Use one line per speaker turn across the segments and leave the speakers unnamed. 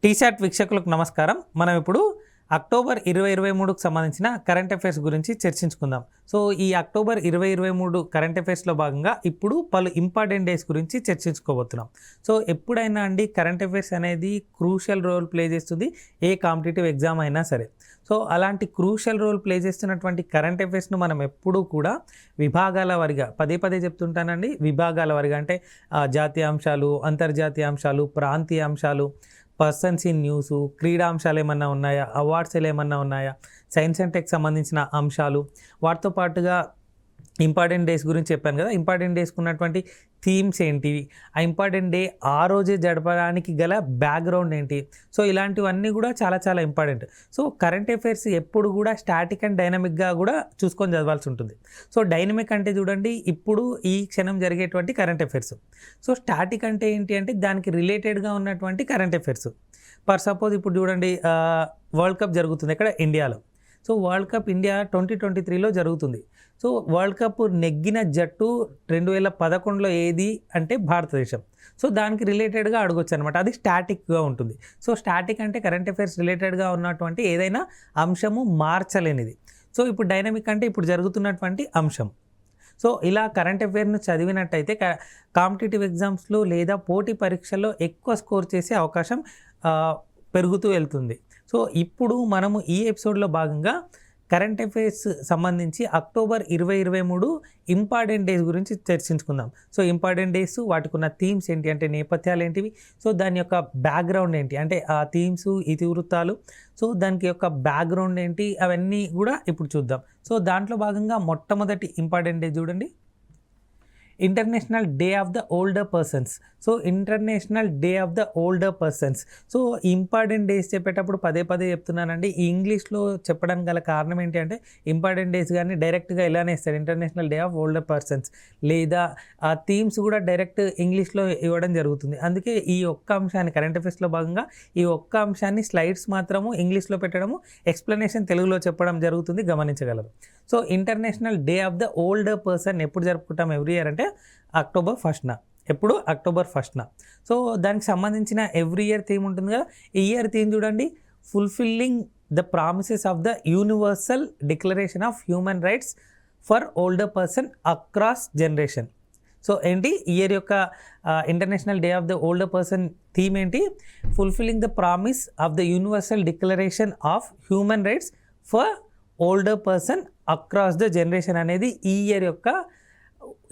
టీశాట్ వీక్షకులకు నమస్కారం. మనం ఇప్పుడు అక్టోబర్ 2023కు సంబంధించిన కరెంట్ అఫైర్స్ గురించి చర్చించుకుందాం. సో ఈ అక్టోబర్ 2023 కరెంట్ అఫైర్స్లో భాగంగా ఇప్పుడు పలు ఇంపార్టెంట్ డేస్ గురించి చర్చించుకోబోతున్నాం. సో ఎప్పుడైనా అండి కరెంట్ అఫైర్స్ అనేది క్రూషియల్ రోల్ ప్లే చేస్తుంది ఏ కాంపిటేటివ్ ఎగ్జామ్ అయినా సరే. సో అలాంటి క్రూషియల్ రోల్ ప్లే చేస్తున్నటువంటి కరెంట్ అఫైర్స్ను మనం ఎప్పుడూ కూడా విభాగాల వారిగా పదే పదే చెప్తుంటానండి. విభాగాల వారిగా అంటే జాతీయ అంశాలు, అంతర్జాతీయ అంశాలు, ప్రాంతీయ అంశాలు, పర్సన్స్ ఇన్ న్యూస్, క్రీడా అంశాలు ఏమన్నా ఉన్నాయా, అవార్డ్స్ ఏమన్నా ఉన్నాయా, సైన్స్ అండ్ టెక్ సంబంధించిన అంశాలు, వాటితో పాటుగా ఇంపార్టెంట్ డేస్ గురించి చెప్పాను కదా. ఇంపార్టెంట్ డేస్కి ఉన్నటువంటి థీమ్స్ ఏంటివి, ఆ ఇంపార్టెంట్ డే ఆ రోజే జరపడానికి గల బ్యాక్గ్రౌండ్ ఏంటి, సో ఇలాంటివన్నీ కూడా చాలా చాలా ఇంపార్టెంట్. సో కరెంట్ అఫైర్స్ ఎప్పుడు కూడా స్టాటిక్ అండ్ డైనమిక్గా కూడా చూసుకొని చదవాల్సి ఉంటుంది. సో డైనమిక్ అంటే చూడండి ఇప్పుడు ఈ క్షణం జరిగేటువంటి కరెంట్ అఫైర్స్. సో స్టాటిక్ అంటే ఏంటి అంటే దానికి రిలేటెడ్గా ఉన్నటువంటి కరెంట్ అఫైర్స్. ఫర్ సపోజ్ ఇప్పుడు చూడండి వరల్డ్ కప్ జరుగుతుంది ఇక్కడ ఇండియాలో. సో వరల్డ్ కప్ ఇండియా 2023లో జరుగుతుంది. సో వరల్డ్ కప్ నెగ్గిన జట్టు 2011లో ఏది అంటే భారతదేశం. సో దానికి రిలేటెడ్గా అడగొచ్చు అనమాట. అది స్టాటిక్గా ఉంటుంది. సో స్టాటిక్ అంటే కరెంట్ అఫైర్స్ రిలేటెడ్గా ఉన్నటువంటి ఏదైనా అంశము మార్చలేనిది. సో ఇప్పుడు డైనమిక్ అంటే ఇప్పుడు జరుగుతున్నటువంటి అంశం. సో ఇలా కరెంట్ అఫైర్ను చదివినట్టయితే కాంపిటేటివ్ ఎగ్జామ్స్లో లేదా పోటీ పరీక్షల్లో ఎక్కువ స్కోర్ చేసే అవకాశం పెరుగుతూ వెళ్తుంది. సో ఇప్పుడు మనము ఈ ఎపిసోడ్లో భాగంగా కరెంట్ అఫైర్స్ సంబంధించి అక్టోబర్ 2023 ఇంపార్టెంట్ డేస్ గురించి చర్చించుకుందాం. సో ఇంపార్టెంట్ డేస్, వాటికి ఉన్న థీమ్స్ ఏంటి అంటే నేపథ్యాలు ఏంటివి, సో దాని యొక్క బ్యాక్గ్రౌండ్ ఏంటి అంటే ఆ థీమ్స్ ఇతివృత్తాలు, సో దానికి యొక్క బ్యాక్గ్రౌండ్ ఏంటి, అవన్నీ కూడా ఇప్పుడు చూద్దాం. సో దాంట్లో భాగంగా మొట్టమొదటి ఇంపార్టెంట్ డే చూడండి, international day of the older persons. So international day of the older persons. So important days చెప్పేటప్పుడు పదే పదే చెప్తున్నానండి. ఈ ఇంగ్లీష్లో చెప్పడానికి గల కారణం ఏంటి అంటే ఇంపార్టెంట్ డేస్ కానీ డైరెక్ట్గా ఇలానే ఇస్తారు, international day of older persons, లేదా ఆ థీమ్స్ కూడా డైరెక్ట్ ఇంగ్లీష్లో ఇవ్వడం జరుగుతుంది. అందుకే ఈ ఒక్క అంశాన్ని కరెంట్ అఫైర్స్లో భాగంగా ఈ ఒక్క అంశాన్ని స్లైడ్స్ మాత్రము ఇంగ్లీష్లో పెట్టడము, ఎక్స్ప్లెనేషన్ తెలుగులో చెప్పడం జరుగుతుంది, గమనించగలరు. So international day of the older person ఎప్పుడు జరుపుకుంటాం ఎవ్రీ ఇయర్ అంటే అక్టోబర్ 1న. ఎప్పుడు అక్టోబర్ 1న. సో దానికి సంబంధించిన ఎవ్రీ ఇయర్ థీమ్ ఉంటుంది కదా. ఈ ఇయర్ థీమ్ చూడండి, fulfilling the promises of the universal declaration of human rights for older person across generation. So ఏంటి ఇయర్ యొక్క international day of the older person theme ఏంటి, fulfilling the promise of the universal declaration of human rights for older person across the generation అనేది ఈ year యొక్క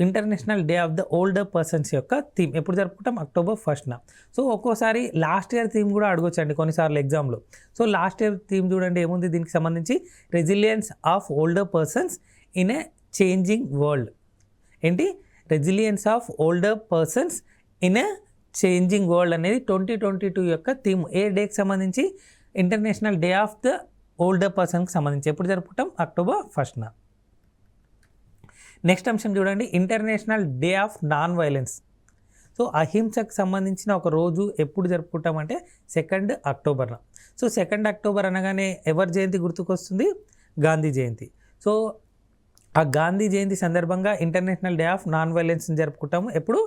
international day of the older persons యొక్క theme. ఎప్పుడు జరుపుకుంటాం October 1న. So ఒక్కోసారి last year theme కూడా అడగొచ్చండి కొన్నిసార్లు ఎగ్జామ్లో. సో లాస్ట్ ఇయర్ థీమ్ చూడండి ఏముంది దీనికి సంబంధించి, resilience of older persons in a changing world. ఏంటి resilience of older persons in a changing world అనేది 2022 యొక్క థీమ్. ఏ డేకి సంబంధించి, international day of the older పర్సన్కి సంబంధించి. ఎప్పుడు జరుపుకుంటాం అక్టోబర్ 1న. నెక్స్ట్ అంశం చూడండి, international day of non violence. So అహింసకు సంబంధించిన ఒక రోజు ఎప్పుడు జరుపుకుంటామంటే 2 అక్టోబర్న. సో 2 అక్టోబర్ అనగానే ఎవరి జయంతి గుర్తుకొస్తుంది, గాంధీ జయంతి. సో ఆ గాంధీ జయంతి సందర్భంగా ఇంటర్నేషనల్ డే ఆఫ్ నాన్ వైలెన్స్ని జరుపుకుంటాము. ఎప్పుడు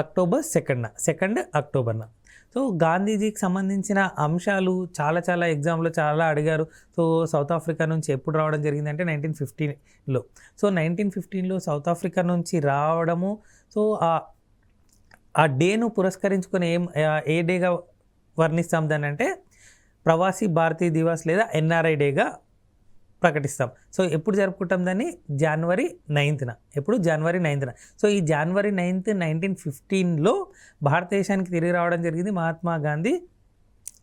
అక్టోబర్ 2 అక్టోబర్న. సో గాంధీజీకి సంబంధించిన అంశాలు చాలా చాలా ఎగ్జామ్లో చాలా అడిగారు. సో సౌత్ ఆఫ్రికా నుంచి ఎప్పుడు రావడం జరిగిందంటే 1915లో. సో 1915లో సౌత్ ఆఫ్రికా నుంచి రావడము. సో ఆ డేను పురస్కరించుకొని ఏ డేగా వర్ణిస్తాం దాన్ని అంటే ప్రవాసీ భారతీయ దివాస్ లేదా ఎన్ఆర్ఐ డేగా ప్రకటిస్తాం. సో ఎప్పుడు జరుపుకుంటాం దాన్ని, జనవరి 9న. ఎప్పుడు జనవరి 9న. సో ఈ జనవరి 9, 1915లో భారతదేశానికి తిరిగి రావడం జరిగింది మహాత్మా గాంధీ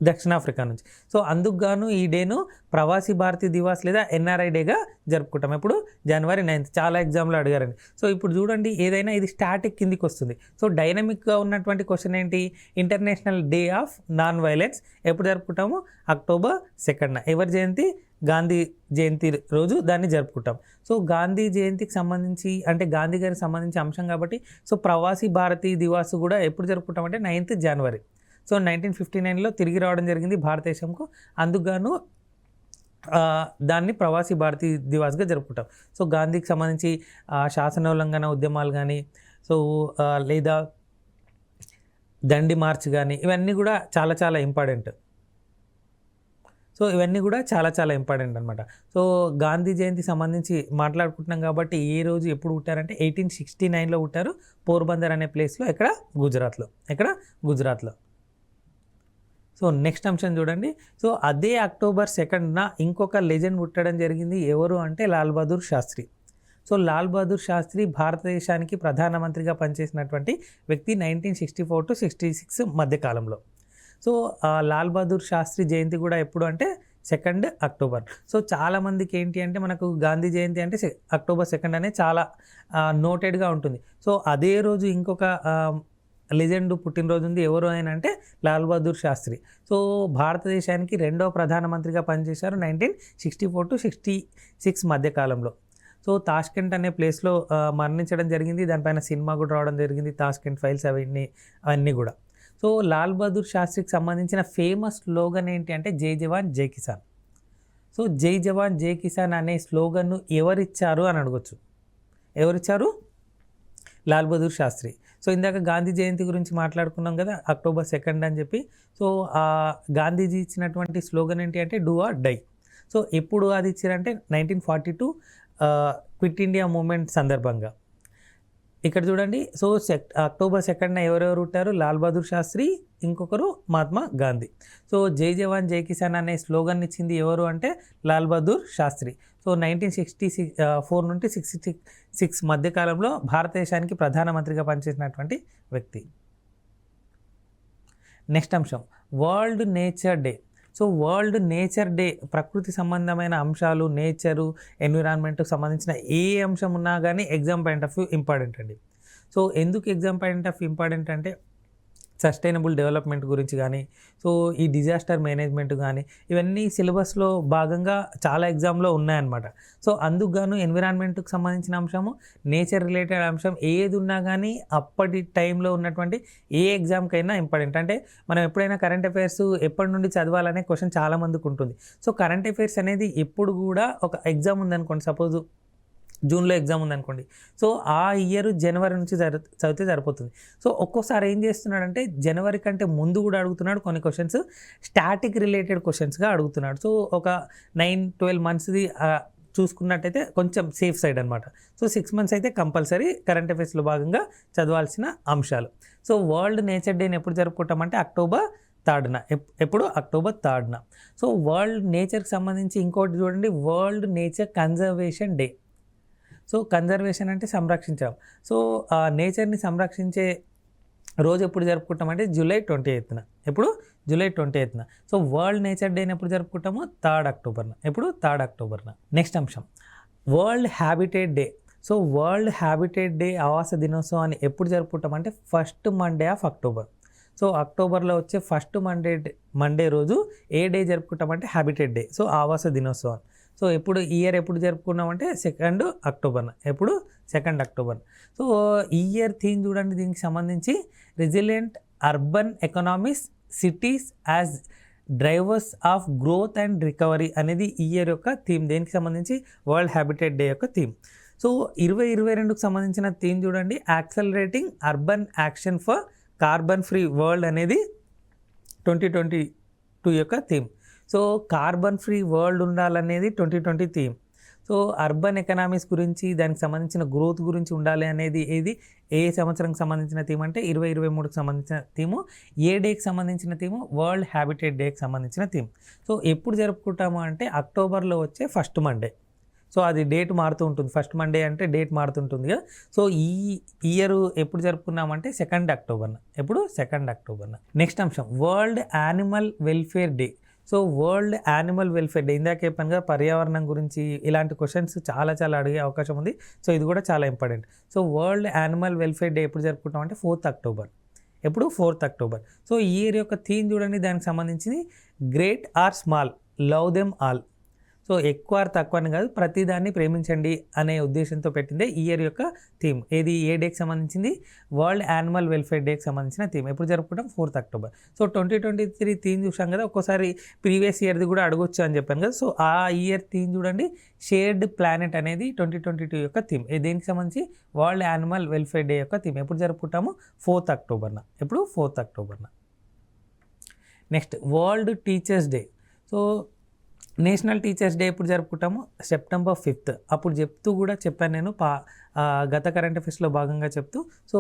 దక్షిణాఫ్రికా నుంచి. సో అందుకు గాను ఈ డేను ప్రవాసీ భారతీయ దివాస్ లేదా ఎన్ఆర్ఐ డేగా జరుపుకుంటాం. ఎప్పుడు జనవరి 9. చాలా ఎగ్జామ్లో అడిగారండి. సో ఇప్పుడు చూడండి ఏదైనా ఇది స్టాటిక్ కిందికి వస్తుంది. సో డైనమిక్గా ఉన్నటువంటి క్వశ్చన్ ఏంటి, international day of non violence ఎప్పుడు జరుపుకుంటాము అక్టోబర్ 2న. ఎవరి జయంతి, గాంధీ జయంతి రోజు దాన్ని జరుపుకుంటాం. సో గాంధీ జయంతికి సంబంధించి అంటే గాంధీ గారికి సంబంధించి అంశం కాబట్టి సో ప్రవాసీ భారతీయ దివాస్ కూడా ఎప్పుడు జరుపుకుంటామంటే 9th జనవరి. సో 1959లో తిరిగి రావడం జరిగింది భారతదేశంకు, అందుకుగాను దాన్ని ప్రవాసీ భారతీయ దివాస్గా జరుపుకుంటాం. సో గాంధీకి సంబంధించి శాసనోల్లంఘన ఉద్యమాలు కానీ, సో లేదా దండి మార్చ్ కానీ ఇవన్నీ కూడా చాలా చాలా ఇంపార్టెంట్. సో ఇవన్నీ కూడా చాలా చాలా ఇంపార్టెంట్ అనమాట. సో గాంధీ జయంతి సంబంధించి మాట్లాడుకుంటున్నాం కాబట్టి ఏ రోజు ఎప్పుడు పుట్టారంటే 1869లో పుట్టారు. పోర్బందర్ అనే ప్లేస్లో, ఎక్కడ? గుజరాత్లో. ఎక్కడ? గుజరాత్లో. సో నెక్స్ట్ అంశం చూడండి. సో అదే అక్టోబర్ 2న ఇంకొక లెజెండ్ పుట్టడం జరిగింది. ఎవరు అంటే లాల్ బహదూర్ శాస్త్రి. సో లాల్ బహదూర్ శాస్త్రి భారతదేశానికి ప్రధానమంత్రిగా పనిచేసినటువంటి వ్యక్తి 1964 to 66 మధ్యకాలంలో. సో లాల్ బహదూర్ శాస్త్రి జయంతి కూడా ఎప్పుడు అంటే 2 అక్టోబర్. సో చాలామందికి ఏంటి అంటే మనకు గాంధీ జయంతి అంటే అక్టోబర్ 2 అనే చాలా నోటెడ్గా ఉంటుంది. సో అదే రోజు ఇంకొక లెజెండ్ పుట్టినరోజు ఉంది. ఎవరు ఆయన అంటే లాల్ బహదూర్ శాస్త్రి. సో భారతదేశానికి రెండవ ప్రధానమంత్రిగా పనిచేశారు 1964 to 66 మధ్యకాలంలో. సో తాష్కెంట్ అనే ప్లేస్లో మరణించడం జరిగింది. దానిపైన సినిమా కూడా రావడం జరిగింది, తాష్కెంట్ ఫైల్స్ అవన్నీ కూడా. సో లాల్ బహదూర్ శాస్త్రికి సంబంధించిన ఫేమస్ స్లోగన్ ఏంటి అంటే జై జవాన్ జై కిసాన్. సో జై జవాన్ జై కిసాన్ అనే స్లోగన్ను ఎవరిచ్చారు అని అడగొచ్చు. ఎవరిచ్చారు? లాల్ బహదూర్ శాస్త్రి. సో ఇందాక గాంధీ జయంతి గురించి మాట్లాడుకున్నాం కదా, అక్టోబర్ 2 అని చెప్పి. సో గాంధీజీ ఇచ్చినటువంటి స్లోగన్ ఏంటి అంటే డూ ఆర్ డై. సో ఎప్పుడు అది ఇచ్చారంటే 1942 క్విట్ ఇండియా మూమెంట్ సందర్భంగా. ఇక్కడ చూడండి. సో అక్టోబర్ 2న ఎవరెవరు ఉంటారు? లాల్ బహదూర్ శాస్త్రి, ఇంకొకరు మహాత్మా గాంధీ. సో జై జవాన్ జై కిసాన్ అనే స్లోగన్ ఇచ్చింది ఎవరు అంటే లాల్ బహదూర్ శాస్త్రి. సో 1964 నుండి 66 మధ్యకాలంలో భారతదేశానికి ప్రధానమంత్రిగా పనిచేసినటువంటి వ్యక్తి. నెక్స్ట్ అంశం world nature day. So world nature day ప్రకృతి సంబంధమైన అంశాలు, నేచరు, ఎన్విరాన్మెంట్కి సంబంధించిన ఏ అంశం ఉన్నా కానీ exam point of view important అండి. సో ఎందుకు exam point of view important అంటే సస్టైనబుల్ డెవలప్మెంట్ గురించి కానీ, సో ఈ డిజాస్టర్ మేనేజ్మెంట్ కానీ ఇవన్నీ సిలబస్లో భాగంగా చాలా ఎగ్జామ్లో ఉన్నాయన్నమాట. సో అందుకు గాను ఎన్విరాన్మెంట్కి సంబంధించిన అంశము, నేచర్ రిలేటెడ్ అంశం ఏది ఉన్నా కానీ అప్పటి టైంలో ఉన్నటువంటి ఏ ఎగ్జామ్కైనా ఇంపార్టెంట్. అంటే మనం ఎప్పుడైనా కరెంట్ అఫైర్స్ ఎప్పటి నుండి చదవాలనే క్వశ్చన్ చాలామందికి ఉంటుంది. సో కరెంట్ అఫైర్స్ అనేది ఎప్పుడు కూడా ఒక ఎగ్జామ్ ఉందనుకోండి, సపోజ్ జూన్లో ఎగ్జామ్ ఉందనుకోండి, సో ఆ ఇయర్ జనవరి నుంచి చదివితే సరిపోతుంది. సో ఒక్కోసారి ఏం చేస్తున్నాడంటే జనవరి కంటే ముందు కూడా అడుగుతున్నాడు, కొన్ని క్వశ్చన్స్ స్టాటిక్ రిలేటెడ్ క్వశ్చన్స్గా అడుగుతున్నాడు. సో ఒక 9-12 మంత్స్ది చూసుకున్నట్టయితే కొంచెం సేఫ్ సైడ్ అనమాట. సో 6 months అయితే కంపల్సరీ కరెంట్ అఫైర్స్లో భాగంగా చదవాల్సిన అంశాలు. సో వరల్డ్ నేచర్ డేని ఎప్పుడు జరుపుకుంటామంటే అక్టోబర్ 3న. ఎప్పుడు? అక్టోబర్ 3న. సో వరల్డ్ నేచర్కి సంబంధించి ఇంకోటి చూడండి, world nature conservation day. So conservation అంటే సంరక్షించాం. సో నేచర్ని సంరక్షించే రోజు ఎప్పుడు జరుపుకుంటామంటే జూలై 28న. ఎప్పుడు? జూలై 28న. సో వరల్డ్ నేచర్ డేని ఎప్పుడు జరుపుకుంటాము? 3rd అక్టోబర్న. ఎప్పుడు? 3rd అక్టోబర్న. నెక్స్ట్ అంశం world habitat day. So world habitat day ఆవాస దినోత్సవాన్ని ఎప్పుడు జరుపుకుంటామంటే first Monday of October. So అక్టోబర్లో వచ్చే ఫస్ట్ మండే రోజు ఏ డే జరుపుకుంటామంటే హ్యాబిటేట్ డే. సో ఆవాస దినోత్సవం. సో ఎప్పుడు ఇయర్ ఎప్పుడు జరుపుకున్నామంటే 2nd అక్టోబర్న. ఎప్పుడు? 2nd October. సో ఈ ఇయర్ థీమ్ చూడండి, దీనికి సంబంధించి resilient urban economies, cities as drivers of growth and recovery అనేది ఈ ఇయర్ యొక్క థీమ్. దేనికి సంబంధించి? వరల్డ్ హ్యాబిటేట్ డే యొక్క థీమ్. సో 2022కు సంబంధించిన థీమ్ చూడండి, accelerating urban action for carbon free world అనేది 2022 యొక్క theme. So carbon free world ఉండాలనేది 2020 థీమ్. సో అర్బన్ ఎకనామీస్ గురించి, దానికి సంబంధించిన గ్రోత్ గురించి ఉండాలి అనేది ఏ సంవత్సరంకి సంబంధించిన థీమ్ అంటే 2023కి సంబంధించిన థీము. ఏ డేకి సంబంధించిన థీము? వరల్డ్ హ్యాబిటేట్ డేకి సంబంధించిన థీమ్. సో ఎప్పుడు జరుపుకుంటాము అంటే అక్టోబర్లో వచ్చే ఫస్ట్ మండే. సో అది డేట్ మారుతూ ఉంటుంది, ఫస్ట్ మండే అంటే డేట్ మారుతుంటుంది కదా. సో ఈ ఇయర్ ఎప్పుడు జరుపుకున్నామంటే 2nd అక్టోబర్న. ఎప్పుడు? 2nd అక్టోబర్న. నెక్స్ట్ అంశం world animal welfare day. So world animal welfare day ఇందాక చెప్పాను కదా, పర్యావరణం గురించి ఇలాంటి క్వశ్చన్స్ చాలా చాలా అడిగే అవకాశం ఉంది. సో ఇది కూడా చాలా important. So world animal welfare day ఎప్పుడు జరుపుకుంటాం అంటే 4th అక్టోబర్. ఎప్పుడు? 4th October. సో ఈ ఇయర్ యొక్క థీమ్ చూడండి, దానికి సంబంధించింది great or small, love them all. So ఎక్కువ తక్కువ అని కాదు, ప్రతిదాన్ని ప్రేమించండి అనే ఉద్దేశంతో పెట్టిందే ఈ ఇయర్ యొక్క థీమ్. ఏది ఏ డేకి సంబంధించింది? వరల్డ్ యానిమల్ వెల్ఫేర్ డేకి సంబంధించిన థీమ్. ఎప్పుడు జరుపుకుంటాం? 4th October. సో 2023 థీమ్ చూసాం కదా, ఒక్కోసారి ప్రీవియస్ ఇయర్ది కూడా అడగొచ్చు అని చెప్పాను కదా. సో ఆ ఇయర్ థీమ్ చూడండి, షేర్డ్ ప్లానెట్ అనేది 2022 యొక్క థీమ్. దేనికి సంబంధించి? వరల్డ్ యానిమల్ వెల్ఫేర్ డే యొక్క థీమ్. ఎప్పుడు జరుపుకుంటాము? 4th అక్టోబర్న. ఎప్పుడు? 4th అక్టోబర్న. Next world teachers day. So national teachers day ఎప్పుడు జరుపుకుంటాము? September 5th. అప్పుడు చెప్తూ కూడా చెప్పాను నేను గత కరెంట్ అఫైర్స్లో భాగంగా చెప్తూ. సో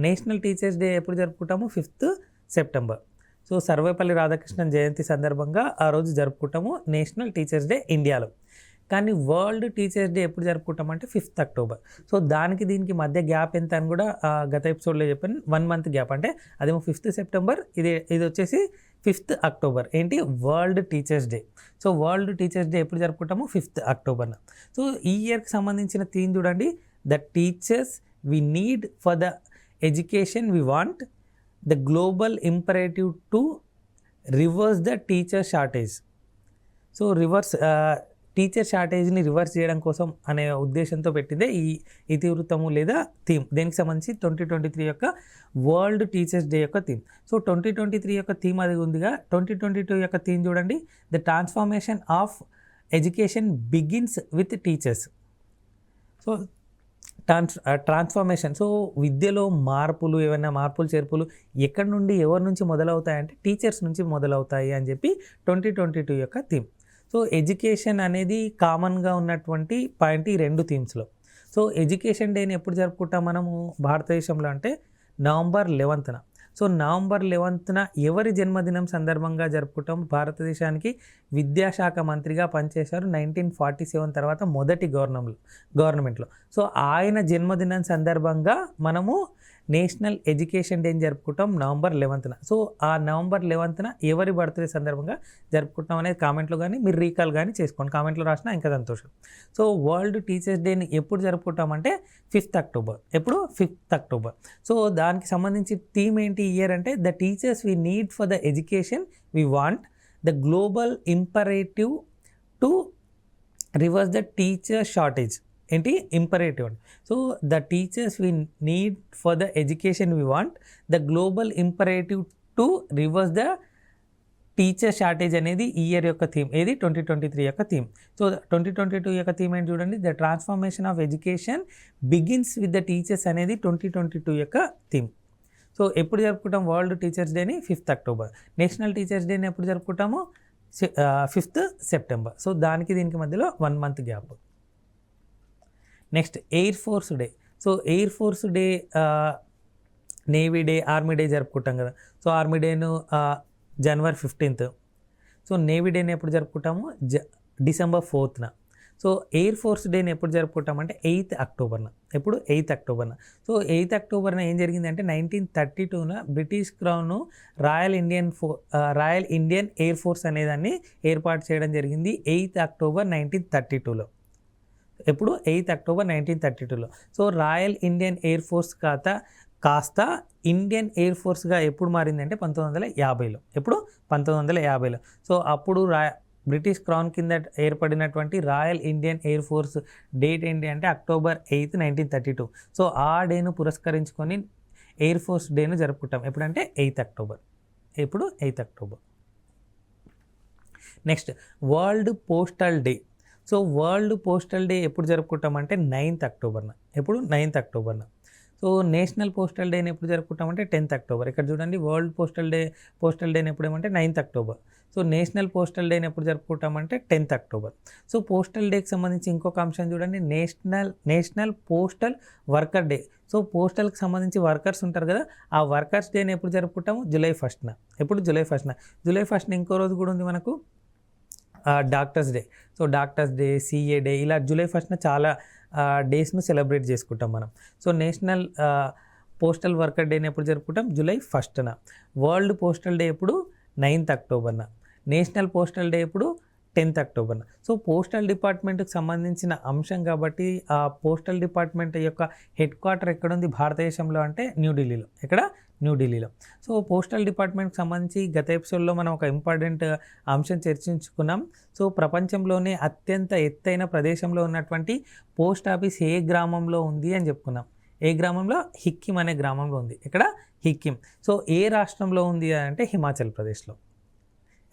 నేషనల్ టీచర్స్ డే ఎప్పుడు జరుపుకుంటాము? 5th September. So Sarvepalli Radhakrishnan జయంతి సందర్భంగా ఆ రోజు జరుపుకుంటాము నేషనల్ టీచర్స్ డే ఇండియాలో. కానీ వరల్డ్ టీచర్స్ డే ఎప్పుడు జరుపుకుంటామంటే 5th అక్టోబర్. సో దానికి దీనికి మధ్య గ్యాప్ ఎంత అని కూడా గత ఎపిసోడ్లో చెప్పాను. 1 month గ్యాప్. అంటే అదేమో 5th September, ఇది వచ్చేసి 5th అక్టోబర్. ఏంటి? World teachers day. So world teachers day ఎప్పుడు జరుపుకుంటాము? 5th అక్టోబర్న. సో ఈ ఇయర్కి సంబంధించిన థీమ్ చూడండి, the teachers we need for the education we want, the global imperative to reverse the teacher shortage. So teacher షార్టేజ్ని reverse చేయడం కోసం అనే ఉద్దేశంతో పెట్టిందే ఈ ఇతివృత్తము లేదా థీమ్. దేనికి సంబంధించి? 2023 యొక్క వరల్డ్ టీచర్స్ డే యొక్క థీమ్. సో 2023 యొక్క థీమ్ అది ఉందిగా. 2022 యొక్క థీమ్ చూడండి, the transformation of education begins with teachers. So transformation. So విద్యలో మార్పులు, ఏమైనా మార్పులు చేర్పులు ఎక్కడి నుండి, ఎవరి నుంచి మొదలవుతాయంటే టీచర్స్ నుంచి మొదలవుతాయి అని చెప్పి 2022 యొక్క థీమ్. సో ఎడ్యుకేషన్ అనేది కామన్గా ఉన్నటువంటి పాయింట్ ఈ 2 థీమ్స్లో. సో ఎడ్యుకేషన్ డేని ఎప్పుడు జరుపుకుంటాం మనము భారతదేశంలో అంటే November 11th. So November 11th ఎవరి జన్మదినం సందర్భంగా జరుపుకుంటాం? భారతదేశానికి విద్యాశాఖ మంత్రిగా పనిచేశారు 1947 తర్వాత మొదటి గవర్నమెంట్లో. సో ఆయన జన్మదినం సందర్భంగా మనము నేషనల్ ఎడ్యుకేషన్ డేని జరుపుకుంటాం November 11th. సో ఆ November 11th ఎవరి బర్త్డే సందర్భంగా జరుపుకుంటాం అనేది కామెంట్లో కానీ మీరు రీకాల్ కానీ చేసుకోండి. కామెంట్లో రాసినా ఇంకా సంతోషం. సో వరల్డ్ టీచర్స్ డేని ఎప్పుడు జరుపుకుంటామంటే 5th అక్టోబర్. ఎప్పుడు? 5th October. సో దానికి సంబంధించి థీమ్ ఏంటి ఇయర్ అంటే, the teachers we need for the education we want, the global imperative to reverse the teacher shortage. ఏంటి? ఇంపరేటివ్ అండి. So the teachers we need for the education we want, the global imperative to reverse the teacher shortage అనేది ఈ year యొక్క theme. ఏది? 2023 యొక్క theme. So 2022 యొక్క theme ఏంటి చూడండి, the transformation of education begins with the teachers అనేది 2022 యొక్క థీమ్. సో ఎప్పుడు జరుపుకుంటాం వరల్డ్ టీచర్స్ డేని? 5th October. నేషనల్ టీచర్స్ డేని ఎప్పుడు జరుపుకుంటాము? 5th September. సో దానికి దీనికి మధ్యలో 1 month gap. Next air force day. So air force day, navy day, army day జరుపుకుంటాం కదా. సో ఆర్మీ డేను January 15th. సో నేవీ డేని ఎప్పుడు జరుపుకుంటాము? December 4th. So air force డేని ఎప్పుడు జరుపుకుంటామంటే 8th అక్టోబర్న. ఎప్పుడు? 8th అక్టోబర్న. సో 8th అక్టోబర్న ఏం జరిగిందంటే 1932 British crown royal Indian air force అనేదాన్ని ఏర్పాటు చేయడం జరిగింది 8th అక్టోబర్ 1932లో. ఎప్పుడు? 8th అక్టోబర్ 1932లో. So royal Indian air force కాస్త ఇండియన్ ఎయిర్ ఫోర్స్గా ఎప్పుడు మారిందంటే 1950లో. ఎప్పుడు? 1950లో. సో అప్పుడు బ్రిటిష్ క్రౌన్ కింద ఏర్పడినటువంటి royal Indian air force date ఏంటి అంటే October 8th, 1932. సో ఆ డేను పురస్కరించుకొని ఎయిర్ ఫోర్స్ డేను జరుపుకుంటాం. ఎప్పుడంటే 8th అక్టోబర్. ఎప్పుడు? 8th October. Next world postal day. So world postal day ఎప్పుడు జరుపుకుంటామంటే 9th అక్టోబర్న. ఎప్పుడు? 9th అక్టోబర్న. సో నేషనల్ పోస్టల్ డేని ఎప్పుడు జరుపుకుంటామంటే 10th అక్టోబర్. ఇక్కడ చూడండి, వరల్డ్ పోస్టల్ డేని ఎప్పుడు ఏమంటే 9th October. So national postal డేని ఎప్పుడు జరుపుకుంటామంటే 10th అక్టోబర్. సో పోస్టల్ డేకి సంబంధించి ఇంకొక అంశం చూడండి, national postal worker day. So పోస్టల్కి సంబంధించి వర్కర్స్ ఉంటారు కదా, ఆ వర్కర్స్ డేని ఎప్పుడు జరుపుకుంటాము? July 1st. ఎప్పుడు? July 1st. July 1st ఇంకో రోజు కూడా ఉంది మనకు, doctors day. So doctors day, CA day, ఇలా July 1st చాలా డేస్ను సెలబ్రేట్ చేసుకుంటాం మనం. సో నేషనల్ పోస్టల్ వర్కర్ డేని ఎప్పుడు జరుపుకుంటాం? July 1st. World postal day ఎప్పుడు? 9th అక్టోబర్న. నేషనల్ పోస్టల్ డే ఎప్పుడు? 10th అక్టోబర్న. సో పోస్టల్ డిపార్ట్మెంట్కి సంబంధించిన అంశం కాబట్టి ఆ పోస్టల్ డిపార్ట్మెంట్ యొక్క హెడ్ క్వార్టర్ ఎక్కడుంది భారతదేశంలో అంటే న్యూఢిల్లీలో. ఎక్కడ? న్యూఢిల్లీలో. సో పోస్టల్ డిపార్ట్మెంట్కి సంబంధించి గత ఎపిసోడ్లో మనం ఒక ఇంపార్టెంట్ అంశం చర్చించుకున్నాం. సో ప్రపంచంలోనే అత్యంత ఎత్తైన ప్రదేశంలో ఉన్నటువంటి పోస్ట్ ఆఫీస్ ఏ గ్రామంలో ఉంది అని చెప్పుకున్నాం. ఏ గ్రామంలో? హిక్కిం అనే గ్రామంలో ఉంది. ఇక్కడ హిక్కిం. సో ఏ రాష్ట్రంలో ఉంది అంటే హిమాచల్ ప్రదేశ్లో.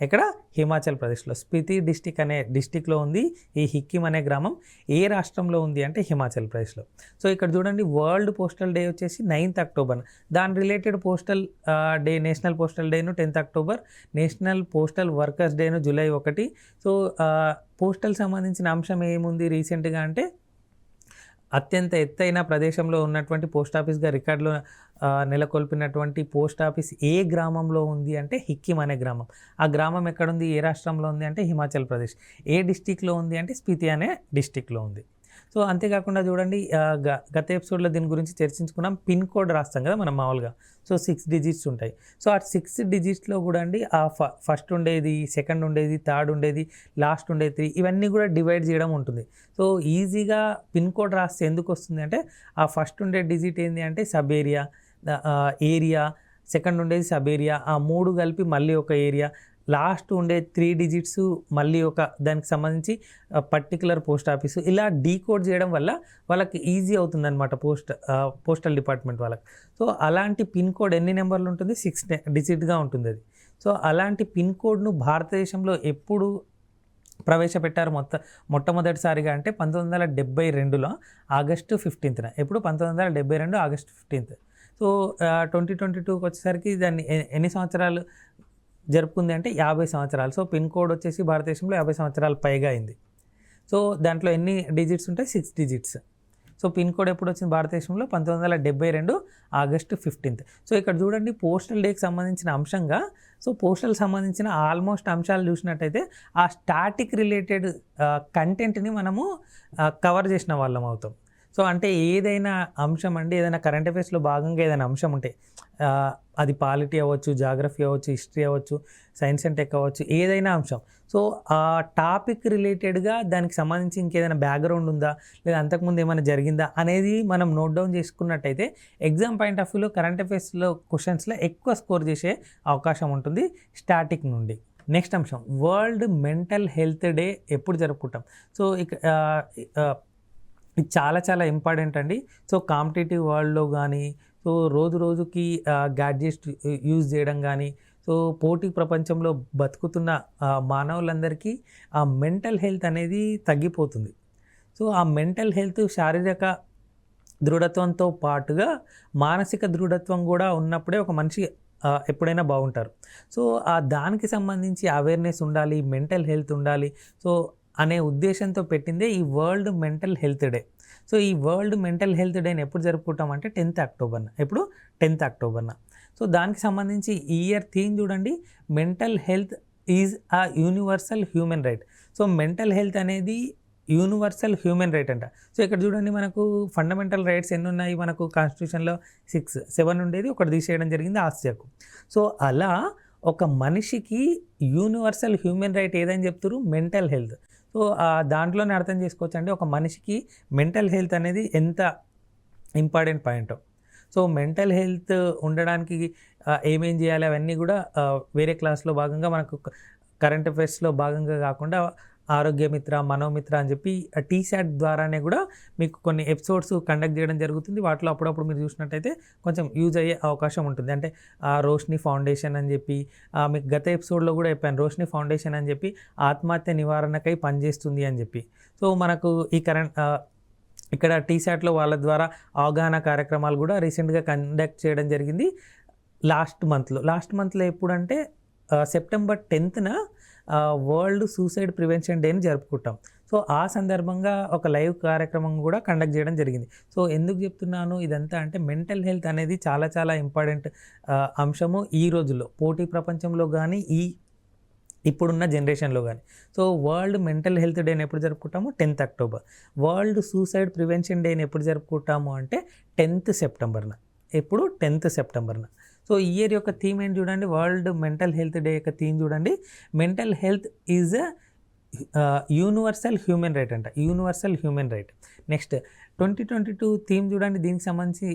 ఎక్కడ? హిమాచల్ ప్రదేశ్లో స్పితి డిస్టిక్ అనే డిస్టిక్లో ఉంది ఈ హిక్కిం అనే గ్రామం. ఏ రాష్ట్రంలో ఉంది అంటే హిమాచల్ ప్రదేశ్లో. సో ఇక్కడ చూడండి, వరల్డ్ పోస్టల్ డే వచ్చేసి 9th అక్టోబర్. దాని related postal day, national postal డేను 10th October, national postal workers డేను జూలై 1. సో పోస్టల్ సంబంధించిన అంశం ఏముంది రీసెంట్గా అంటే అత్యంత ఎత్తైన ప్రదేశంలో ఉన్నటువంటి పోస్ట్ ఆఫీస్గా రికార్డులో నెలకొల్పినటువంటి పోస్ట్ ఆఫీస్ ఏ గ్రామంలో ఉంది అంటే హిక్కిం అనే గ్రామం. ఆ గ్రామం ఎక్కడుంది, ఏ రాష్ట్రంలో ఉంది అంటే హిమాచల్ ప్రదేశ్. ఏ డిస్టిక్లో ఉంది అంటే స్పితి అనే డిస్టిక్లో ఉంది. సో అంతేకాకుండా చూడండి, గత ఎపిసోడ్లో దీని గురించి చర్చించుకున్నాం. పిన్ కోడ్ రాస్తాం కదా మనం మామూలుగా. సో 6 డిజిట్స్ ఉంటాయి. సో ఆ 6 డిజిట్స్లో కూడా అండి ఆ ఫస్ట్ ఉండేది, సెకండ్ ఉండేది, థర్డ్ ఉండేది, లాస్ట్ ఉండేది 3, ఇవన్నీ కూడా డివైడ్ చేయడం ఉంటుంది. సో ఈజీగా పిన్ కోడ్ రాస్తే ఎందుకు వస్తుంది అంటే ఆ ఫస్ట్ ఉండే డిజిట్ ఏంటి అంటే సబ్ ఏరియా, ఏరియా, సెకండ్ ఉండేది సబ్ ఏరియా, ఆ 3 కలిపి మళ్ళీ ఒక ఏరియా, లాస్ట్ ఉండే 3 డిజిట్స్ మళ్ళీ ఒక దానికి సంబంధించి పర్టికులర్ పోస్ట్ ఆఫీసు. ఇలా డీకోడ్ చేయడం వల్ల వాళ్ళకి ఈజీ అవుతుందన్నమాట పోస్టల్ డిపార్ట్మెంట్ వాళ్ళకి. సో అలాంటి పిన్ కోడ్ ఎన్ని నెంబర్లు ఉంటుంది? 6 డిజిట్గా ఉంటుంది అది. సో అలాంటి పిన్ కోడ్ను భారతదేశంలో ఎప్పుడు ప్రవేశపెట్టారు మొట్టమొదటిసారిగా అంటే 1972లో ఆగస్టు 15న. ఎప్పుడు? 1972 ఆగస్టు 15. సో 2022కి వచ్చేసరికి దాన్ని ఎన్ని సంవత్సరాలు జరుపుకుంది అంటే 50 సంవత్సరాలు. సో పిన్ కోడ్ వచ్చేసి భారతదేశంలో 50 సంవత్సరాలు పైగా అయింది. సో దాంట్లో ఎన్ని డిజిట్స్ ఉంటాయి? 6 డిజిట్స్. సో పిన్ కోడ్ ఎప్పుడు వచ్చింది భారతదేశంలో? 1972 ఆగస్టు 15. సో ఇక్కడ చూడండి, పోస్టల్ డేకి సంబంధించిన అంశంగా, సో పోస్టల్ సంబంధించిన ఆల్మోస్ట్ అంశాలు చూసినట్టయితే ఆ స్టాటిక్ రిలేటెడ్ కంటెంట్ని మనము కవర్ చేసిన వాళ్ళం అవుతాం. సో అంటే ఏదైనా అంశం అండి, ఏదైనా కరెంట్ అఫైర్స్లో భాగంగా ఏదైనా అంశం ఉంటే అది పాలిటీ అవ్వచ్చు, జాగ్రఫీ అవ్వచ్చు, హిస్టరీ అవ్వచ్చు, సైన్స్ అండ్ టెక్ అవ్వచ్చు, ఏదైనా అంశం. సో ఆ టాపిక్ రిలేటెడ్గా దానికి సంబంధించి ఇంకేదైనా బ్యాక్గ్రౌండ్ ఉందా, లేదా అంతకుముందు ఏమైనా జరిగిందా అనేది మనం నోట్ డౌన్ చేసుకున్నట్టయితే ఎగ్జామ్ పాయింట్ ఆఫ్ వ్యూలో కరెంట్ అఫైర్స్లో క్వశ్చన్స్లో ఎక్కువ స్కోర్ చేసే అవకాశం ఉంటుంది స్టాటిక్ నుండి. నెక్స్ట్ అంశం, వరల్డ్ మెంటల్ హెల్త్ డే ఎప్పుడు జరుపుకుంటాం? సో ఇది చాలా చాలా ఇంపార్టెంట్ అండి. సో కాంపిటేటివ్ వరల్డ్లో కానీ, సో రోజు రోజుకి గ్యాడ్జెట్స్ యూజ్ చేయడం కానీ, సో పోటీ ప్రపంచంలో బతుకుతున్న మానవులందరికీ ఆ మెంటల్ హెల్త్ అనేది తగ్గిపోతుంది. సో ఆ మెంటల్ హెల్త్ శారీరక దృఢత్వంతో పాటుగా మానసిక దృఢత్వం కూడా ఉన్నప్పుడే ఒక మనిషి ఎప్పుడైనా బాగుంటారు. సో దానికి సంబంధించి అవేర్నెస్ ఉండాలి, మెంటల్ హెల్త్ ఉండాలి. సో అనే ఉద్దేశంతో పెట్టిందే ఈ world mental health day. So ఈ వరల్డ్ మెంటల్ హెల్త్ డేని ఎప్పుడు జరుపుకుంటాం అంటే 10th అక్టోబర్న. ఎప్పుడు? 10th అక్టోబర్న. సో దానికి సంబంధించి ఈ ఇయర్ థీమ్ చూడండి, mental health is a universal human right. So mental health అనేది యూనివర్సల్ హ్యూమన్ రైట్ అంట. సో ఇక్కడ చూడండి, మనకు ఫండమెంటల్ రైట్స్ ఎన్ని ఉన్నాయి మనకు కాన్స్టిట్యూషన్లో? 7 ఉండేది, ఒకటి తీసేయడం జరిగింది ఆస్తికు. సో అలా ఒక మనిషికి యూనివర్సల్ హ్యూమన్ రైట్ ఏదని చెప్తారు? Mental health. సో దాంట్లోనే అర్థం చేసుకోవచ్చు అండి ఒక మనిషికి మెంటల్ హెల్త్ అనేది ఎంత important point. So mental health ఉండడానికి ఏమేం చేయాలి అవన్నీ కూడా వేరే క్లాస్లో భాగంగా మనకు కరెంట్ అఫైర్స్లో భాగంగా కాకుండా ఆరోగ్యమిత్ర, మనోమిత్ర అని చెప్పి టీశాట్ ద్వారానే కూడా మీకు కొన్ని ఎపిసోడ్స్ కండక్ట్ చేయడం జరుగుతుంది. వాటిలో అప్పుడప్పుడు మీరు చూసినట్టయితే కొంచెం యూజ్ అయ్యే అవకాశం ఉంటుంది. అంటే రోష్ని ఫౌండేషన్ అని చెప్పి మీకు గత ఎపిసోడ్లో కూడా చెప్పాను, రోష్ని ఫౌండేషన్ అని చెప్పి ఆత్మహత్య నివారణకై పనిచేస్తుంది అని చెప్పి. సో మనకు ఈ ఇక్కడ టీశాట్లో వాళ్ళ ద్వారా అవగాహన కార్యక్రమాలు కూడా రీసెంట్గా కండక్ట్ చేయడం జరిగింది లాస్ట్ మంత్లో. ఎప్పుడంటే సెప్టెంబర్ 10న వరల్డ్ సూసైడ్ ప్రివెన్షన్ డేని జరుపుకుంటాం. సో ఆ సందర్భంగా ఒక లైవ్ కార్యక్రమం కూడా కండక్ట్ చేయడం జరిగింది. సో ఎందుకు చెప్తున్నాను ఇదంతా అంటే మెంటల్ హెల్త్ అనేది చాలా చాలా ఇంపార్టెంట్ అంశము ఈ రోజుల్లో, పోటీ ప్రపంచంలో కానీ ఇప్పుడున్న జనరేషన్లో కానీ. సో వరల్డ్ మెంటల్ హెల్త్ డేని ఎప్పుడు జరుపుకుంటాము? 10th October. World suicide prevention డేని ఎప్పుడు జరుపుకుంటాము అంటే 10th సెప్టెంబర్న. ఎప్పుడు? 10th సెప్టెంబర్న. సో ఈ ఇయర్ యొక్క థీమ్ ఏంటి చూడండి, వరల్డ్ మెంటల్ హెల్త్ డే యొక్క థీమ్ చూడండి, mental health is a universal human right అంట, universal human right. Next 2022 theme చూడండి, దీనికి సంబంధించి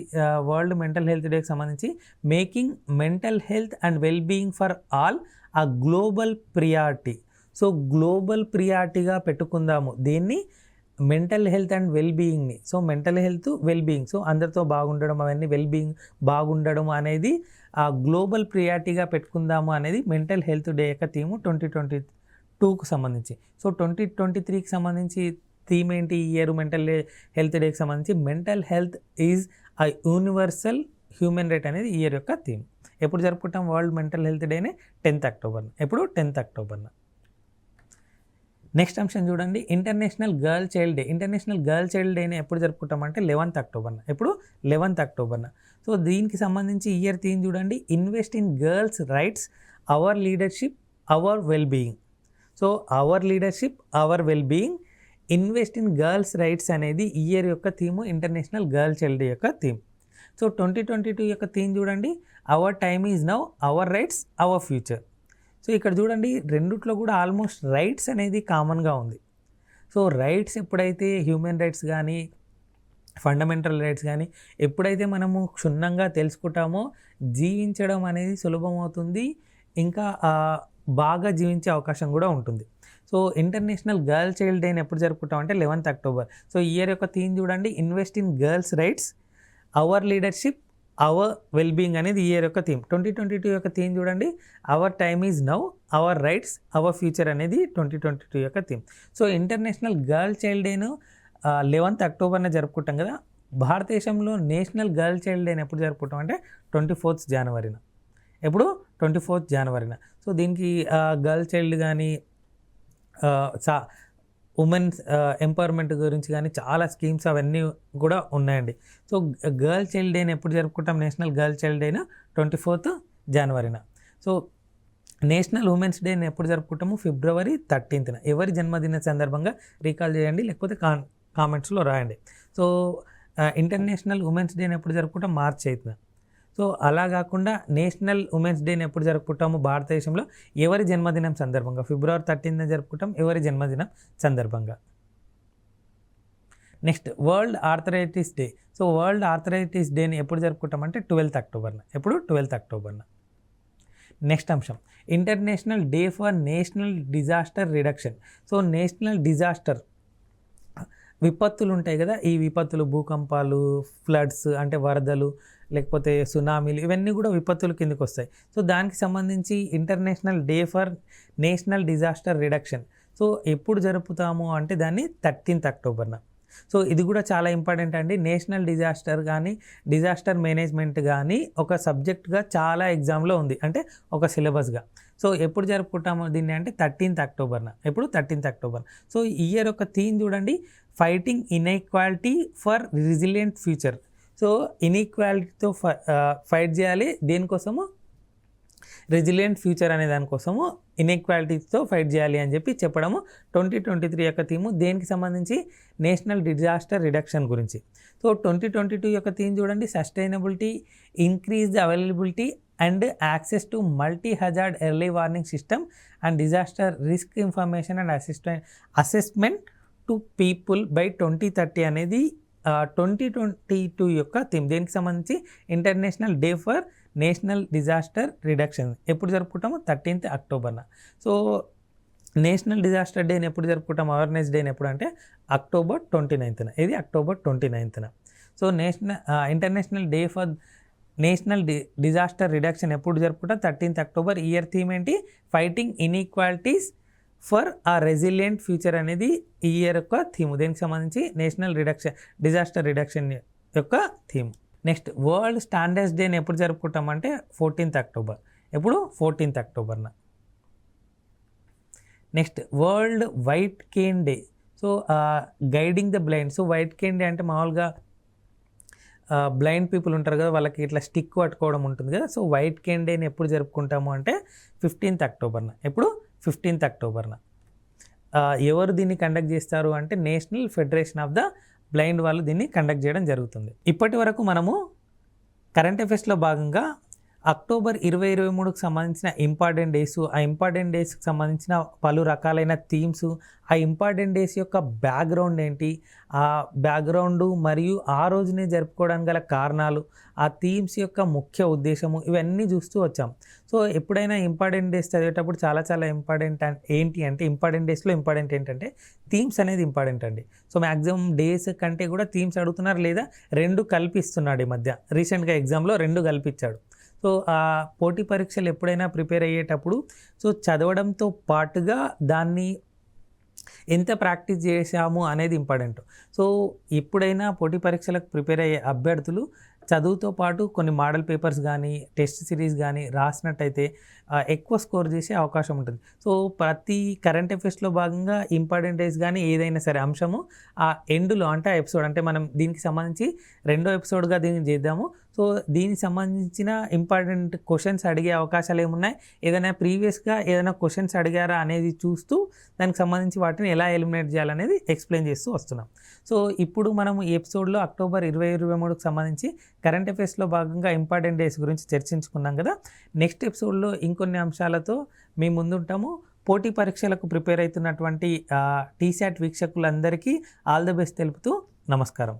వరల్డ్ మెంటల్ హెల్త్ డేకి సంబంధించి making mental health and well being for all a global priority. So global ప్రియారిటీగా పెట్టుకుందాము దీన్ని, మెంటల్ హెల్త్ అండ్ వెల్ బీయింగ్ని. So mental health well being, so అందరితో బాగుండడం అవన్నీ వెల్ బీయింగ్ బాగుండడం అనేది ఆ గ్లోబల్ ప్రియారిటీగా పెట్టుకుందాము అనేది మెంటల్ హెల్త్ డే యొక్క థీము 2022కు సంబంధించి. సో 2023కి సంబంధించి థీమ్ ఏంటి, ఈ ఇయర్ మెంటల్ హెల్త్ డేకి సంబంధించి mental health is a universal human right అనేది ఈ ఇయర్ యొక్క థీమ్. ఎప్పుడు జరుపుకుంటాం వరల్డ్ మెంటల్ హెల్త్ డేనే 10th అక్టోబర్న. ఎప్పుడు 10th అక్టోబర్న. నెక్స్ట్ అంశం చూడండి, international girl child day. International girl child డేని ఎప్పుడు జరుపుకుంటామంటే 11th అక్టోబర్న. ఎప్పుడు 11th అక్టోబర్న. సో దీనికి సంబంధించి ఇయర్ థీమ్ చూడండి, invest in girls rights, our leadership, our well being. So our leadership, our well being, invest in girls rights అనేది ఈ year యొక్క theme, international girl child day యొక్క థీమ్. సో 2022 యొక్క theme చూడండి, our time is now, our rights, our future. So ఇక్కడ చూడండి రెండిట్లో కూడా ఆల్మోస్ట్ రైట్స్ అనేది కామన్గా ఉంది. సో రైట్స్ ఎప్పుడైతే హ్యూమన్ రైట్స్ కానీ ఫండమెంటల్ రైట్స్ కానీ ఎప్పుడైతే మనము క్షుణ్ణంగా తెలుసుకుంటామో జీవించడం అనేది సులభమవుతుంది, ఇంకా బాగా జీవించే అవకాశం కూడా ఉంటుంది. సో ఇంటర్నేషనల్ గర్ల్ చైల్డ్ డేని ఎప్పుడు జరుపుకుంటాం అంటే 11th అక్టోబర్. సో ఈ ఇయర్ యొక్క థీమ్ చూడండి, invest in girls rights, our leadership, our well being అనేది ఈ ఇయర్ యొక్క థీమ్. 2022 యొక్క థీమ్ చూడండి, our time is now, our rights, our future అనేది 2022 యొక్క theme. So international girl child డేను 11th అక్టోబర్న జరుపుకుంటాం కదా. భారతదేశంలో నేషనల్ గర్ల్ చైల్డ్ డేని ఎప్పుడు జరుపుకుంటాం అంటే 24th జనవరిన. ఎప్పుడు 24th జనవరిన. సో దీనికి గర్ల్ చైల్డ్ కానీ ఉమెన్స్ ఎంపవర్మెంట్ గురించి కానీ చాలా స్కీమ్స్ అవన్నీ కూడా ఉన్నాయండి. సో గర్ల్ చైల్డ్ డేని ఎప్పుడు జరుపుకుంటాం, నేషనల్ గర్ల్ చైల్డ్ డేన 24th జనవరిన. సో నేషనల్ ఉమెన్స్ డేని ఎప్పుడు జరుపుకుంటాము, February 13th. ఎవరి జన్మదిన సందర్భంగా రీకాల్ చేయండి, లేకపోతే కామెంట్స్లో రాయండి. సో ఇంటర్నేషనల్ ఉమెన్స్ డేని ఎప్పుడు జరుపుకుంటాం, March 8th. సో అలా కాకుండా నేషనల్ ఉమెన్స్ డేని ఎప్పుడు జరుపుకుంటాము భారతదేశంలో, ఎవరి జన్మదినం సందర్భంగా February 13th జరుపుకుంటాం, ఎవరి జన్మదినం సందర్భంగా. Next world arthritis day. So world arthritis డేని ఎప్పుడు జరుపుకుంటాం అంటే 12th అక్టోబర్న. ఎప్పుడు 12th అక్టోబర్న. నెక్స్ట్ అంశం, international day for national disaster reduction. So national disaster విపత్తులు ఉంటాయి కదా, ఈ విపత్తులు భూకంపాలు, ఫ్లడ్స్ అంటే వరదలు, లేకపోతే సునామీలు, ఇవన్నీ కూడా విపత్తుల కిందకి వస్తాయి. సో దానికి సంబంధించి international day for national disaster reduction so ఎప్పుడు జరుపుతాము అంటే దాన్ని 13th అక్టోబర్న. సో ఇది కూడా చాలా ఇంపార్టెంట్ అండి. నేషనల్ డిజాస్టర్ కానీ డిజాస్టర్ మేనేజ్మెంట్ కానీ ఒక సబ్జెక్ట్గా చాలా ఎగ్జామ్లో ఉంది, అంటే ఒక సిలబస్గా. సో ఎప్పుడు జరుపుకుంటాము దీన్ని అంటే 13th అక్టోబర్న. ఎప్పుడు 13th అక్టోబర్. సో ఈ ఇయర్ ఒక థీమ్ చూడండి, fighting inequality for resilient future. So ఇన్ఈక్వాలిటీతో ఫైట్ చేయాలి, దేనికోసము రెసిలియంట్ ఫ్యూచర్ అనే దానికోసము ఇన్ఈక్వాలిటీతో ఫైట్ చేయాలి అని చెప్పి చెప్పడము 2023 యొక్క థీము. దేనికి సంబంధించి, నేషనల్ డిజాస్టర్ రిడక్షన్ గురించి. సో 2022 యొక్క థీమ్ చూడండి, sustainability, increase the availability and access to multi hazard early warning system and disaster risk information and assessment to people by 2030 అనేది 2022 యొక్క థీమ్. దేనికి సంబంధించి, international day for national disaster reduction. ఎప్పుడు జరుపుకుంటాము 13th అక్టోబర్న. So national disaster డేని ఎప్పుడు జరుపుకుంటాం, awareness డేని ఎప్పుడు అంటే October 29th. ఇది October 29th. So international day for national disaster reduction ఎప్పుడు జరుపుకుంటాం 13th అక్టోబర్. ఇయర్ థీమ్ ఏంటి, fighting inequalities for a resilient future అనేది ఈ ఇయర్ యొక్క థీమ్. దీనికి సంబంధించి నేషనల్ డిజాస్టర్ రిడక్షన్ యొక్క థీమ్. నెక్స్ట్ వరల్డ్ స్టాండర్డ్స్ డేని ఎప్పుడు జరుపుకుంటాం అంటే 14th అక్టోబర్. ఎప్పుడు 14th అక్టోబర్న. Next world white cane day. So guiding the blind. So white cane day అంటే మామూలుగా బ్లైండ్ పీపుల్ ఉంటారు కదా, వాళ్ళకి ఇట్లా స్టిక్ పట్టుకోవడం ఉంటుంది కదా. సో వైట్ కేన్ డేని ఎప్పుడు జరుపుకుంటాము అంటే 15th అక్టోబర్న. ఎప్పుడు 15th అక్టోబర్న. ఎవరు దీన్ని కండక్ట్ చేస్తారు అంటే national federation of the blind వాళ్ళు దీన్ని కండక్ట్ చేయడం జరుగుతుంది. ఇప్పటి వరకు మనము కరెంట్ అఫైర్స్లో భాగంగా అక్టోబర్ 2023కి సంబంధించిన ఇంపార్టెంట్ డేసు, ఆ ఇంపార్టెంట్ డేస్కి సంబంధించిన పలు రకాలైన థీమ్స్, ఆ ఇంపార్టెంట్ డేస్ యొక్క బ్యాక్గ్రౌండ్ ఏంటి, ఆ బ్యాక్గ్రౌండు మరియు ఆ రోజునే జరుపుకోవడానికి గల కారణాలు, ఆ థీమ్స్ యొక్క ముఖ్య ఉద్దేశము, ఇవన్నీ చూస్తూ వచ్చాం. సో ఎప్పుడైనా ఇంపార్టెంట్ డేస్ చదివేటప్పుడు చాలా చాలా ఇంపార్టెంట్ ఏంటి అంటే ఇంపార్టెంట్ డేస్లో ఇంపార్టెంట్ ఏంటంటే థీమ్స్ అనేది ఇంపార్టెంట్ అండి. సో మ్యాక్సిమం డేస్ కంటే కూడా థీమ్స్ అడుగుతున్నారు, లేదా రెండు కల్పిస్తున్నాడు ఈ మధ్య. రీసెంట్గా ఎగ్జామ్లో రెండు కల్పించాడు. సో పోటీ పరీక్షలు ఎప్పుడైనా ప్రిపేర్ అయ్యేటప్పుడు సో చదవడంతో పాటుగా దాన్ని ఎంత ప్రాక్టీస్ చేశాము అనేది ఇంపార్టెంట్. సో ఎప్పుడైనా పోటీ పరీక్షలకు ప్రిపేర్ అయ్యే అభ్యర్థులు చదువుతో పాటు కొన్ని మోడల్ పేపర్స్ కానీ టెస్ట్ సిరీస్ కానీ రాసినట్టయితే ఎక్కువ స్కోర్ చేసే అవకాశం ఉంటుంది. సో ప్రతి కరెంట్ అఫైర్స్లో భాగంగా ఇంపార్టెంట్ డేస్ కానీ ఏదైనా సరే అంశము ఆ ఎండ్లో అంటే ఆ ఎపిసోడ్ అంటే మనం దీనికి సంబంధించి రెండో ఎపిసోడ్గా దీన్ని చేద్దాము. సో దీనికి సంబంధించిన ఇంపార్టెంట్ క్వశ్చన్స్ అడిగే అవకాశాలు ఏమున్నాయి, ఏదైనా ప్రీవియస్గా ఏదైనా క్వశ్చన్స్ అడిగారా అనేది చూస్తూ దానికి సంబంధించి వాటిని ఎలా ఎలిమినేట్ చేయాలనేది ఎక్స్ప్లెయిన్ చేస్తూ వస్తున్నాం. సో ఇప్పుడు మనం ఈ ఎపిసోడ్లో అక్టోబర్ 2023కి సంబంధించి కరెంట్ అఫైర్స్లో భాగంగా ఇంపార్టెంట్ డేస్ గురించి చర్చించుకున్నాం కదా. నెక్స్ట్ ఎపిసోడ్లో ఇంకొన్ని అంశాలతో మీ ముందుంటాము. పోటీ పరీక్షలకు ప్రిపేర్ అవుతున్నటువంటి టీశాట్ వీక్షకులందరికీ ఆల్ ద బెస్ట్ తెలుపుతూ నమస్కారం.